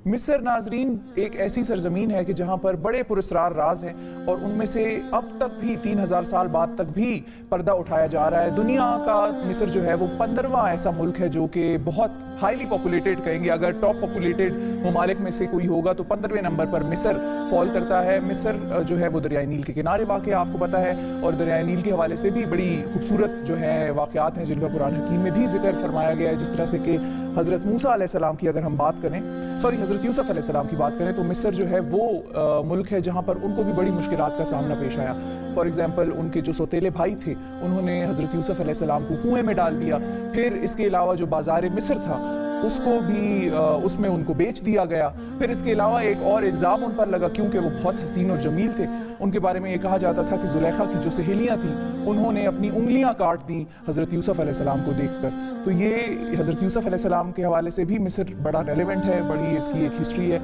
مصر ناظرین ایک ایسی سرزمین ہے کہ جہاں پر بڑے پراسرار راز ہیں اور ان میں سے اب تک بھی 3000 سال بعد تک بھی پردہ اٹھایا جا رہا ہے۔ دنیا کا مصر جو ہے وہ 15واں ایسا ملک ہے جو کہ بہت ہائیلی پاپولیٹڈ کہیں گے، اگر ٹاپ پاپولیٹڈ ممالک میں سے کوئی ہوگا تو 15ویں نمبر پر مصر فال کرتا ہے۔ مصر جو ہے وہ دریائے نیل کے کنارے واقع آپ کو پتہ ہے، اور دریائے نیل کے حوالے سے بھی بڑی خوبصورت جو ہے واقعات ہیں جن کا قرآن حکیم میں بھی ذکر فرمایا گیا ہے، جس طرح سے کہ حضرت موسیٰ علیہ السلام کی اگر ہم بات کریں، حضرت یوسف علیہ السلام کی بات کریں تو مصر جو ہے وہ ملک ہے جہاں پر ان کو بھی بڑی مشکلات کا سامنا پیش آیا۔ فار ایگزامپل ان کے جو سوتیلے بھائی تھے انہوں نے حضرت یوسف علیہ السلام کو کنویں میں ڈال دیا، پھر اس کے علاوہ جو بازار مصر تھا اس کو بھی اس میں ان کو بیچ دیا گیا، پھر اس کے علاوہ ایک اور الزام ان پر لگا کیونکہ وہ بہت حسین اور جمیل تھے، ان کے بارے میں یہ کہا جاتا تھا کہ زلیخا کی جو سہیلیاں تھیں انہوں نے اپنی انگلیاں کاٹ دیں حضرت یوسف علیہ السلام کو دیکھ کر۔ تو یہ حضرت یوسف علیہ السلام کے حوالے سے بھی مصر بڑا ریلیونٹ ہے، بڑی اس کی ایک ہسٹری ہے۔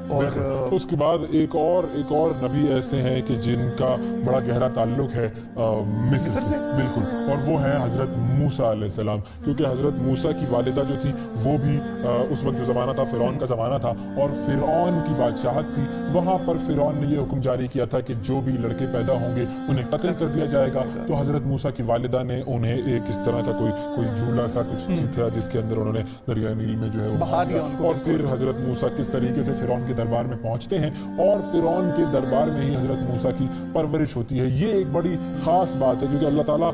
اور اس کے بعد ایک اور نبی ایسے ہیں کہ جن کا بڑا گہرا تعلق ہے مصر سے، بالکل، اور وہ ہیں حضرت موسیٰ علیہ السلام، کیونکہ حضرت موسیٰ کی والدہ جو تھی وہ بھی اس وقت جو زمانہ تھا فرعون کا زمانہ تھا اور فرعون کی بادشاہت تھی، وہاں پر فرعون نے یہ حکم جاری کیا تھا کہ جو بھی لڑکے پیدا ہوں گے انہیں قتل کر دیا جائے گا۔ تو حضرت موسیٰ کی والدہ نے انہیں ایک اس طرح کا کوئی جھولا سا کچھ تھا جس کے اندر انہوں نے دریائے نیل میں جو ہے بہا دیا، اور پھر حضرت موسیٰ کس طریقے سے فرعون کے دربار میں پہنچتے ہیں اور فرعون کے دربار میں ہی حضرت موسیٰ کی پرورش ہوتی ہے۔ یہ ایک بڑی خاص بات ہے کیونکہ اللہ تعالیٰ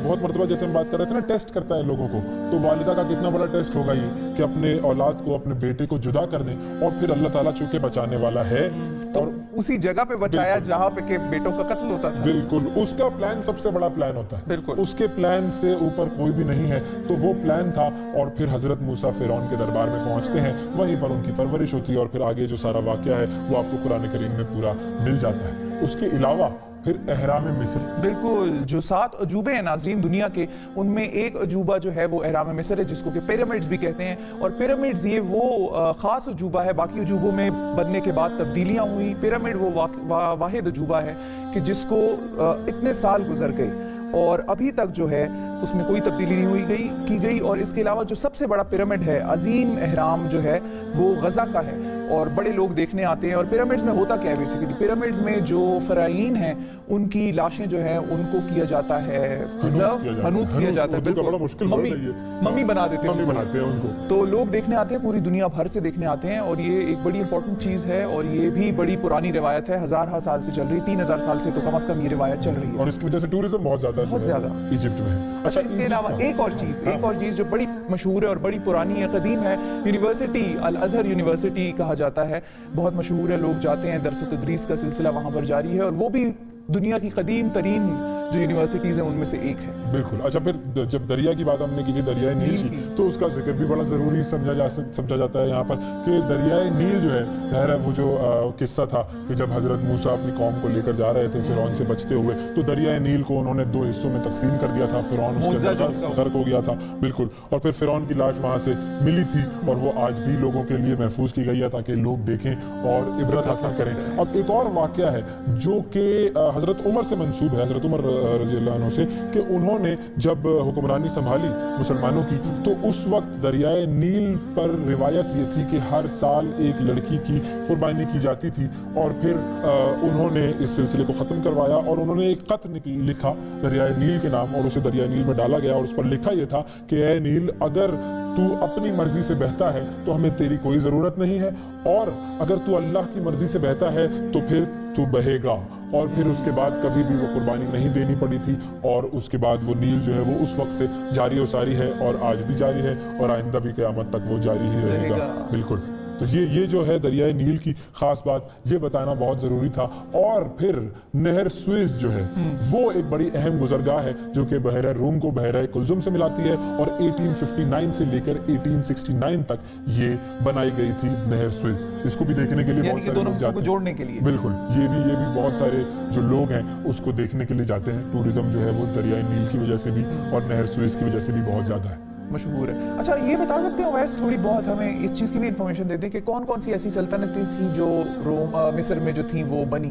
بہت مرتبہ جیسے ہم بات کر رہے تھے نا ٹیسٹ کرتا ہے لوگوں کو، تو والدہ کا کتنا بڑا ٹیسٹ ہوگا یہ کہ اپنے اولاد کو اپنے بیٹے کو جدا کر دیں، اور پھر اللہ تعالیٰ چونکہ بچانے والا ہے اور اسی جگہ پہ بچایا جہاں پہ کہ بیٹوں کا قتل ہوتا تھا۔ بالکل، اس کا پلان سب سے بڑا پلان ہوتا ہے، بالکل اس کے پلان سے اوپر کوئی بھی نہیں ہے، تو وہ پلان تھا، اور پھر حضرت موسیٰ فرعون کے دربار میں پہنچتے ہیں، وہیں پر ان کی پرورش ہوتی ہے، اور پھر آگے جو سارا واقعہ ہے وہ آپ کو قرآن کریم میں پورا مل جاتا ہے۔ اس کے علاوہ پھر احرام مصر، بالکل، جو 7 عجوبے ہیں ناظرین دنیا کے، ان میں ایک عجوبہ جو ہے وہ احرام مصر ہے جس کو کہ پیرامڈز بھی کہتے ہیں، اور پیرامڈز یہ وہ خاص عجوبہ ہے، باقی عجوبوں میں بننے کے بعد تبدیلیاں ہوئی، پیرامڈ وہ واحد عجوبہ ہے کہ جس کو اتنے سال گزر گئے اور ابھی تک جو ہے اس میں کوئی تبدیلی نہیں کی گئی۔ اور اس کے علاوہ جو سب سے بڑا پیرامڈ ہے، عظیم احرام جو ہے وہ غزہ کا ہے، اور بڑے لوگ دیکھنے آتے ہیں۔ اور پیرامڈز میں ہوتا کیا ہے بیسیکلی؟ پیرامڈز میں جو فرعین ہیں ان کی لاشیں جو ہیں ان کو کیا جاتا ہے حنوط کیا جاتا ہے، ممی بنا دیتے ہیں ان کو، تو لوگ دیکھنے آتے ہیں، پوری دنیا بھر سے دیکھنے آتے ہیں، اور یہ ایک بڑی امپورٹنٹ چیز ہے، اور یہ بھی بڑی پرانی روایت ہے، ہزارہ سال سے چل رہی، 3000 سال سے تو کم از کم یہ روایت چل رہی ہے، اور اس کی وجہ سے ٹورزم بہت زیادہ ایجپٹ میں ہے۔ اچھا، اس کے علاوہ ایک اور چیز جو بڑی مشہور ہے اور بڑی پرانی ہے، قدیم ہے، یونیورسٹی الازہر یونیورسٹی کہا جاتا ہے، بہت مشہور ہے، لوگ جاتے ہیں، درس و تدریس کا سلسلہ وہاں پر جاری ہے، اور وہ بھی دنیا کی قدیم ترین جو یونیورسٹیز ہیں ان میں سے ایک ہے۔ بالکل۔ اچھا، پھر جب دریا کی بات ہم نے کی تھی، دریائے نیل کی، تو اس کا ذکر بھی بڑا ضروری سمجھا جاتا ہے یہاں پر کہ دریائے نیل جو ہے، ظاہر ہے وہ جو قصہ تھا کہ جب حضرت موسیٰ اپنی قوم کو لے کر جا رہے تھے فرعون سے بچتے ہوئے، تو دریائے نیل کو انہوں نے 2 حصوں میں تقسیم کر دیا تھا، فرعون اس کے اندر غرق ہو گیا تھا، بالکل، اور پھر فرعون کی لاش وہاں سے ملی تھی، اور وہ آج بھی لوگوں کے لیے محفوظ کی گئی ہے تاکہ لوگ دیکھیں اور عبرت حاصل کریں۔ اب ایک اور واقعہ ہے جو کہ حضرت عمر سے منسوب ہے، حضرت عمر رضی اللہ عنہ سے، کہ انہوں نے جب حکمرانی سنبھالی مسلمانوں کی تو اس وقت دریائے نیل پر روایت یہ تھی کہ ہر سال ایک لڑکی کی قربانی کی جاتی تھی، اور پھر انہوں نے اس سلسلے کو ختم کروایا، اور انہوں نے ایک خط لکھا دریائے نیل کے نام، اور اسے دریائے نیل میں ڈالا گیا، اور اس پر لکھا یہ تھا کہ اے نیل، اگر تو اپنی مرضی سے بہتا ہے تو ہمیں تیری کوئی ضرورت نہیں ہے، اور اگر تو اللہ کی مرضی سے بہتا ہے تو پھر تو بہے گا۔ اور پھر اس کے بعد کبھی بھی وہ قربانی نہیں دینی پڑی تھی، اور اس کے بعد وہ نیل جو ہے وہ اس وقت سے جاری و ساری ہے، اور آج بھی جاری ہے، اور آئندہ بھی قیامت تک وہ جاری ہی رہے گا، بالکل۔ تو یہ جو ہے دریائے نیل کی خاص بات، یہ بتانا بہت ضروری تھا۔ اور پھر نہر سوئز جو ہے وہ ایک بڑی اہم گزرگاہ ہے جو کہ بحیرہ روم کو بحیرہ کلزم سے ملاتی ہے، اور 1859 سے لے کر 1869 تک یہ بنائی گئی تھی نہر سوئز۔ اس کو بھی دیکھنے کے لیے بہت سارے لوگ جاتے ہیں، جوڑنے کے لیے، بالکل، یہ بھی بہت سارے جو لوگ ہیں اس کو دیکھنے کے لیے جاتے ہیں۔ ٹورزم جو ہے وہ دریائے نیل کی وجہ سے بھی اور نہر سوئز کی وجہ سے بھی بہت زیادہ ہے، مشہور ہے۔ اچھا، یہ بتا سکتے ہیں ویسے تھوڑی بہت ہمیں اس چیز کی بھی انفارمیشن دیتے ہیں کہ کون کون سی ایسی سلطنتیں تھیں جو مصر میں جو تھیں وہ بنی،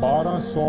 1200